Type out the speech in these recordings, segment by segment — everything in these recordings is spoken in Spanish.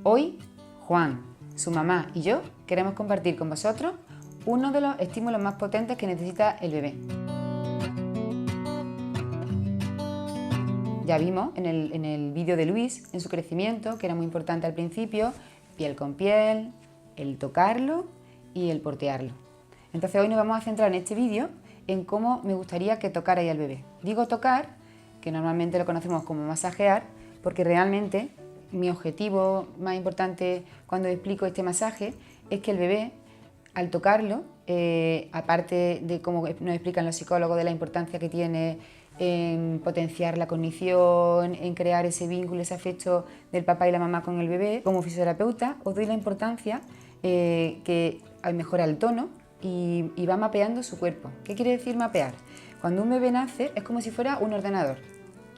Hoy, Juan, su mamá y yo queremos compartir con vosotros uno de los estímulos más potentes que necesita el bebé. Ya vimos en el vídeo de Luis, en su crecimiento, que era muy importante al principio, piel con piel, el tocarlo y el portearlo. Entonces hoy nos vamos a centrar en este vídeo en cómo me gustaría que tocarais al bebé. Digo tocar, que normalmente lo conocemos como masajear, porque realmente mi objetivo más importante cuando explico este masaje es que el bebé, al tocarlo, aparte de cómo nos explican los psicólogos de la importancia que tiene en potenciar la cognición, en crear ese vínculo, ese afecto del papá y la mamá con el bebé, como fisioterapeuta os doy la importancia que mejora el tono y va mapeando su cuerpo. ¿Qué quiere decir mapear? Cuando un bebé nace es como si fuera un ordenador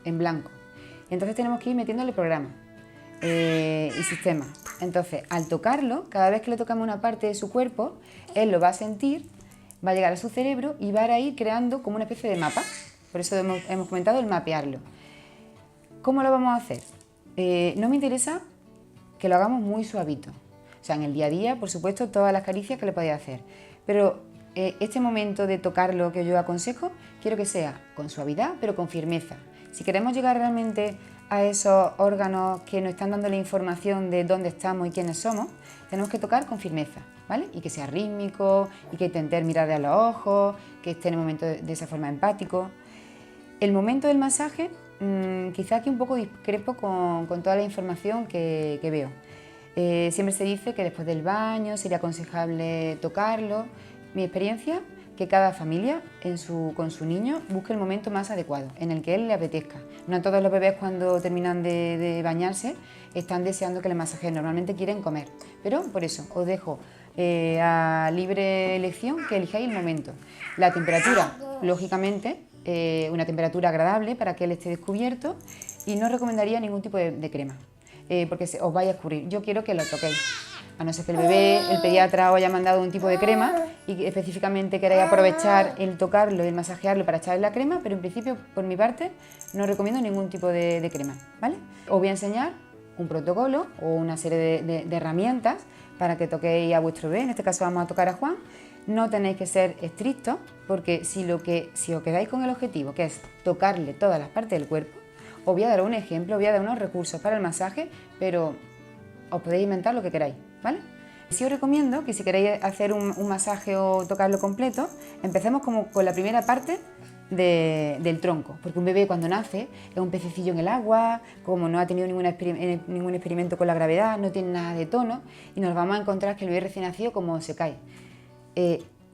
en blanco. Entonces tenemos que ir metiéndole programas y sistemas. Entonces, al tocarlo, cada vez que le tocamos una parte de su cuerpo, él lo va a sentir, va a llegar a su cerebro y va a ir creando como una especie de mapa. Por eso hemos comentado el mapearlo. ¿Cómo lo vamos a hacer? No me interesa que lo hagamos muy suavito. O sea, en el día a día, por supuesto, todas las caricias que le podéis hacer. Pero este momento de tocarlo que yo aconsejo, quiero que sea con suavidad, pero con firmeza. Si queremos llegar realmente a esos órganos que nos están dando la información de dónde estamos y quiénes somos, tenemos que tocar con firmeza, ¿vale? Y que sea rítmico, y que intenter mirarle a los ojos, que esté en el momento de esa forma empático. El momento del masaje, quizá aquí un poco discrepo con toda la información que veo. Siempre se dice que después del baño sería aconsejable tocarlo. Mi experiencia, que cada familia con su niño busque el momento más adecuado, en el que él le apetezca. No todos los bebés cuando terminan de bañarse están deseando que le masajeen, normalmente quieren comer. Pero por eso os dejo a libre elección que elijáis el momento. La temperatura, lógicamente, una temperatura agradable para que él esté descubierto, y no recomendaría ningún tipo de crema, porque os vaya a escurrir. Yo quiero que lo toquéis. A no ser que el bebé, el pediatra os haya mandado un tipo de crema y específicamente queráis aprovechar el tocarlo y el masajearlo para echarle la crema, pero en principio, por mi parte, no recomiendo ningún tipo de crema, ¿vale? Os voy a enseñar un protocolo o una serie de herramientas para que toquéis a vuestro bebé. En este caso vamos a tocar a Juan. No tenéis que ser estrictos, porque si os quedáis con el objetivo, que es tocarle todas las partes del cuerpo, os voy a dar un ejemplo, os voy a dar unos recursos para el masaje, pero os podéis inventar lo que queráis, ¿vale? Sí os recomiendo que si queréis hacer un masaje o tocarlo completo, empecemos como con la primera parte del tronco, porque un bebé cuando nace es un pececillo en el agua, como no ha tenido ningún experimento con la gravedad, no tiene nada de tono, y nos vamos a encontrar que el bebé recién nacido como se cae.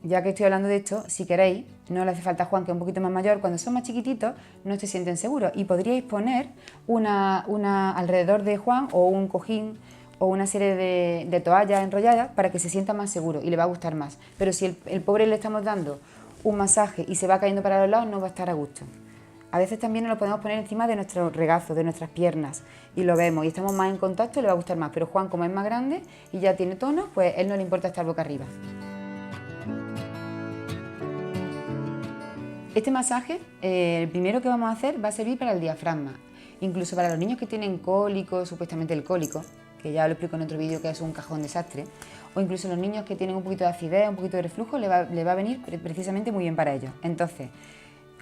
Ya que estoy hablando de esto, si queréis, no le hace falta a Juan, que es un poquito más mayor, cuando son más chiquititos no se sienten seguros y podríais poner una alrededor de Juan o un cojín o una serie de toallas enrolladas para que se sienta más seguro y le va a gustar más. Pero si el pobre le estamos dando un masaje y se va cayendo para los lados, no va a estar a gusto. A veces también nos lo podemos poner encima de nuestro regazo, de nuestras piernas, y lo vemos y estamos más en contacto y le va a gustar más. Pero Juan, como es más grande y ya tiene tono, pues a él no le importa estar boca arriba. Este masaje, el primero que vamos a hacer, va a servir para el diafragma. Incluso para los niños que tienen cólico, supuestamente el cólico, que ya lo explico en otro vídeo, que es un cajón desastre, o incluso los niños que tienen un poquito de acidez, un poquito de reflujo, le va a venir precisamente muy bien para ellos. Entonces,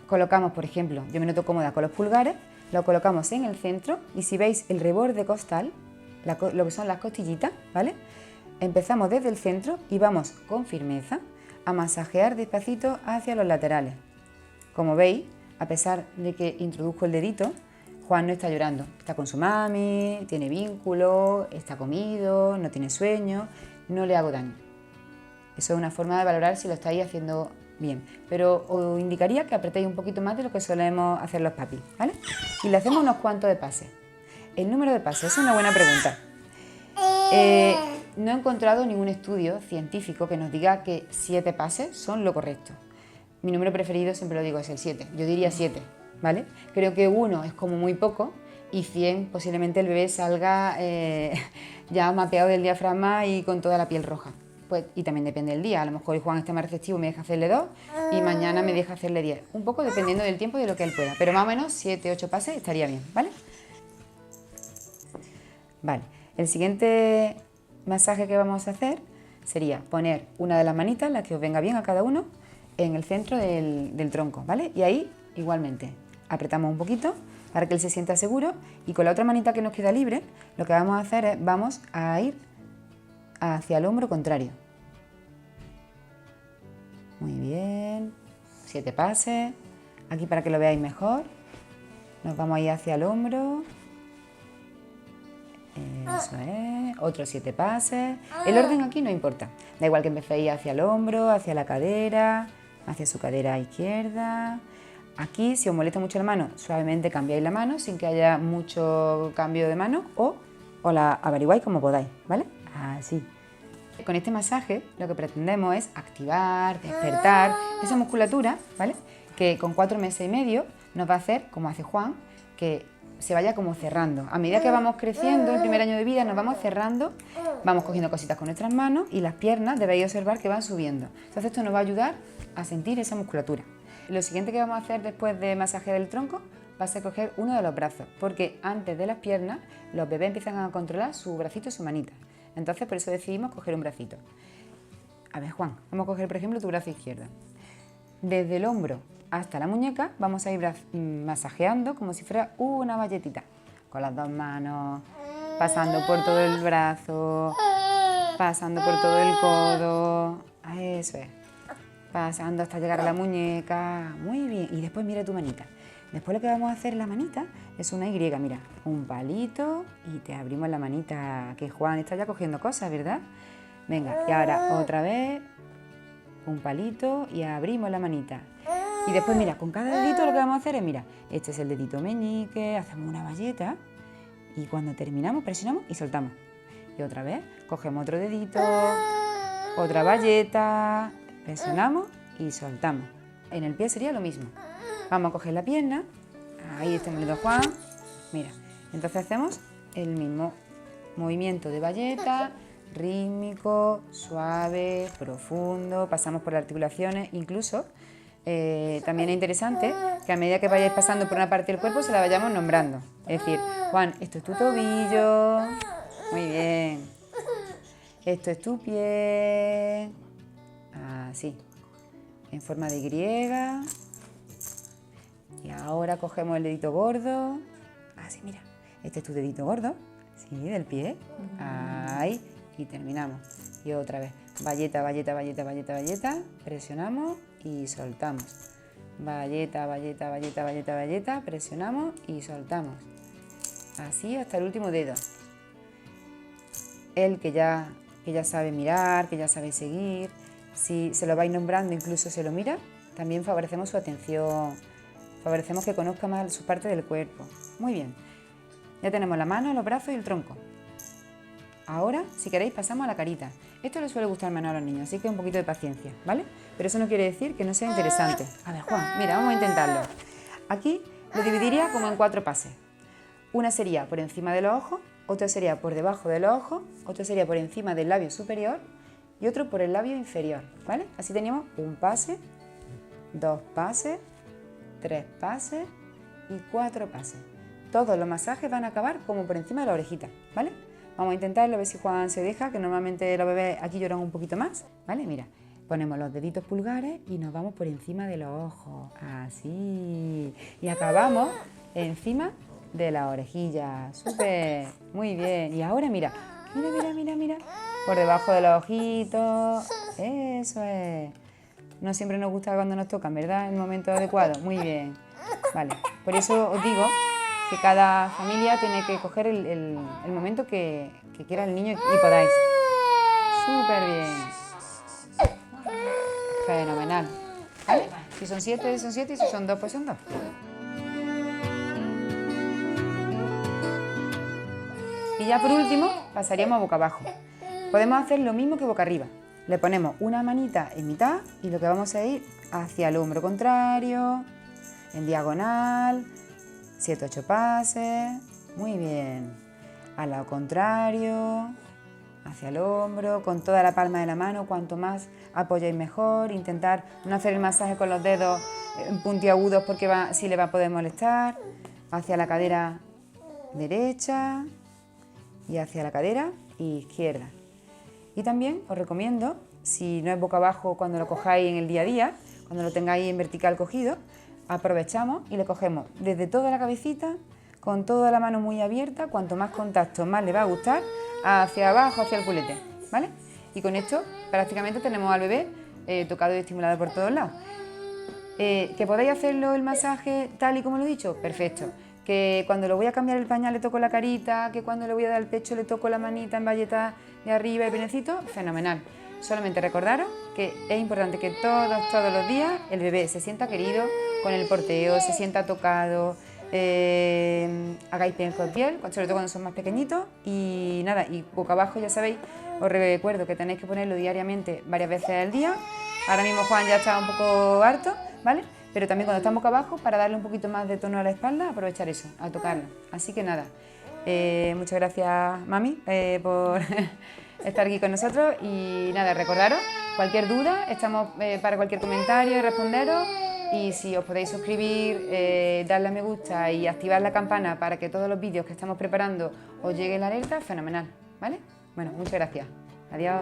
colocamos, por ejemplo, yo me noto cómoda con los pulgares, lo colocamos en el centro y si veis el reborde costal, lo que son las costillitas, ¿vale? Empezamos desde el centro y vamos con firmeza a masajear despacito hacia los laterales. Como veis, a pesar de que introduzco el dedito, Juan no está llorando. Está con su mami, tiene vínculo, está comido, no tiene sueño, no le hago daño. Eso es una forma de valorar si lo estáis haciendo bien. Pero os indicaría que apretéis un poquito más de lo que solemos hacer los papis, ¿vale? Y le hacemos unos cuantos de pases. El número de pases es una buena pregunta. No he encontrado ningún estudio científico que nos diga que 7 pases son lo correcto. Mi número preferido, siempre lo digo, es el 7. Yo diría 7, ¿vale? Creo que 1 es como muy poco y 100 posiblemente el bebé salga ya mapeado del diafragma y con toda la piel roja. Pues, y también depende del día. A lo mejor Juan esté más receptivo y me deja hacerle 2 y mañana me deja hacerle 10. Un poco dependiendo del tiempo y de lo que él pueda. Pero más o menos 7, 8 pases estaría bien, ¿vale? Vale. El siguiente masaje que vamos a hacer sería poner una de las manitas, la que os venga bien a cada uno, en el centro del tronco, ¿vale? Y ahí igualmente apretamos un poquito para que él se sienta seguro y con la otra manita que nos queda libre, lo que vamos a hacer es, vamos a ir hacia el hombro contrario. Muy bien, 7 pases, aquí para que lo veáis mejor, nos vamos a ir hacia el hombro, eso es, otros 7 pases, el orden aquí no importa, da igual que empecéis hacia el hombro, hacia la cadera, hacia su cadera izquierda. Aquí, si os molesta mucho la mano, suavemente cambiáis la mano sin que haya mucho cambio de mano o la averiguáis como podáis, ¿vale? Así. Con este masaje lo que pretendemos es activar, despertar esa musculatura, ¿vale? Que con 4 meses y medio nos va a hacer, como hace Juan, que se vaya como cerrando. A medida que vamos creciendo, el primer año de vida nos vamos cerrando, vamos cogiendo cositas con nuestras manos y las piernas debéis observar que van subiendo. Entonces esto nos va a ayudar a sentir esa musculatura. Lo siguiente que vamos a hacer después de masaje del tronco va a ser coger uno de los brazos, porque antes de las piernas los bebés empiezan a controlar su bracito y su manita. Entonces por eso decidimos coger un bracito. A ver, Juan, vamos a coger por ejemplo tu brazo izquierdo. Desde el hombro hasta la muñeca vamos a ir masajeando como si fuera una bayetita, con las 2 manos, pasando por todo el brazo, pasando por todo el codo, eso es. Pasando hasta llegar a la muñeca, muy bien, y después mira tu manita. Después lo que vamos a hacer en la manita es una Y, mira, un palito y te abrimos la manita, que Juan está ya cogiendo cosas, ¿verdad? Venga, y ahora otra vez, un palito y abrimos la manita. Y después mira, con cada dedito lo que vamos a hacer es, mira, este es el dedito meñique, hacemos una bayeta y cuando terminamos presionamos y soltamos. Y otra vez, cogemos otro dedito, otra bayeta, presionamos y soltamos. En el pie sería lo mismo. Vamos a coger la pierna, ahí está el dedo Juan, mira, entonces hacemos el mismo movimiento de bayeta, rítmico, suave, profundo, pasamos por las articulaciones, incluso también es interesante que a medida que vayáis pasando por una parte del cuerpo se la vayamos nombrando. Es decir, Juan, esto es tu tobillo, muy bien, esto es tu pie, así, en forma de Y. Y ahora cogemos el dedito gordo, así mira, este es tu dedito gordo, sí, del pie, ahí, y terminamos. Y otra vez, bayeta, bayeta, bayeta, bayeta, bayeta, presionamos y soltamos. Bayeta, bayeta, bayeta, bayeta, bayeta, presionamos y soltamos. Así hasta el último dedo. Él que ya sabe mirar, que ya sabe seguir, si se lo vais nombrando, incluso se lo mira, también favorecemos su atención. Favorecemos que conozca más su parte del cuerpo. Muy bien. Ya tenemos la mano, los brazos y el tronco. Ahora, si queréis, pasamos a la carita. Esto les suele gustar menos a los niños, así que un poquito de paciencia, ¿vale? Pero eso no quiere decir que no sea interesante. A ver, Juan, mira, vamos a intentarlo. Aquí lo dividiría como en 4 pases. Una sería por encima de los ojos, otra sería por debajo de los ojos, otra sería por encima del labio superior y otro por el labio inferior, ¿vale? Así teníamos un pase, 2 pases, 3 pases y 4 pases. Todos los masajes van a acabar como por encima de la orejita, ¿vale? Vamos a intentarlo, a ver si Juan se deja, que normalmente los bebés aquí lloran un poquito más, ¿vale? Mira, ponemos los deditos pulgares y nos vamos por encima de los ojos, así. Y acabamos encima de la orejilla, súper, muy bien. Y ahora mira, mira, mira, mira, mira, por debajo de los ojitos, eso es. No siempre nos gusta cuando nos tocan, ¿verdad? En el momento adecuado. Muy bien. Vale. Por eso os digo que cada familia tiene que coger el momento que quiera el niño y podáis. Súper bien. Fenomenal. ¿Vale? Si son 7, son 7 y si son 2, pues son 2. Y ya por último pasaríamos a boca abajo. Podemos hacer lo mismo que boca arriba. Le ponemos una manita en mitad y lo que vamos a ir hacia el hombro contrario, en diagonal, 7 u 8 pases, muy bien. Al lado contrario, hacia el hombro, con toda la palma de la mano, cuanto más apoyéis mejor. Intentar no hacer el masaje con los dedos puntiagudos porque sí le va a poder molestar. Hacia la cadera derecha y hacia la cadera izquierda. Y también os recomiendo, si no es boca abajo cuando lo cojáis en el día a día, cuando lo tengáis en vertical cogido, aprovechamos y le cogemos desde toda la cabecita, con toda la mano muy abierta, cuanto más contacto más le va a gustar, hacia abajo, hacia el culete, ¿vale? Y con esto prácticamente tenemos al bebé tocado y estimulado por todos lados. ¿Que podáis hacerlo el masaje tal y como lo he dicho? Perfecto. Que cuando lo voy a cambiar el pañal le toco la carita, que cuando le voy a dar el pecho le toco la manita en valleta de arriba y penecito, fenomenal. Solamente recordaros que es importante que todos los días el bebé se sienta querido con el porteo, se sienta tocado, hagáis piel con piel, sobre todo cuando son más pequeñitos, y nada, y boca abajo ya sabéis, os recuerdo que tenéis que ponerlo diariamente varias veces al día. Ahora mismo Juan ya está un poco harto, ¿vale? Pero también cuando está boca abajo, para darle un poquito más de tono a la espalda, aprovechar eso, a tocarlo. Así que nada, muchas gracias mami por estar aquí con nosotros y nada, recordaros, cualquier duda, estamos para cualquier comentario y responderos. Y si os podéis suscribir, darle a me gusta y activar la campana para que todos los vídeos que estamos preparando os llegue la alerta, fenomenal, ¿vale? Bueno, muchas gracias. Adiós.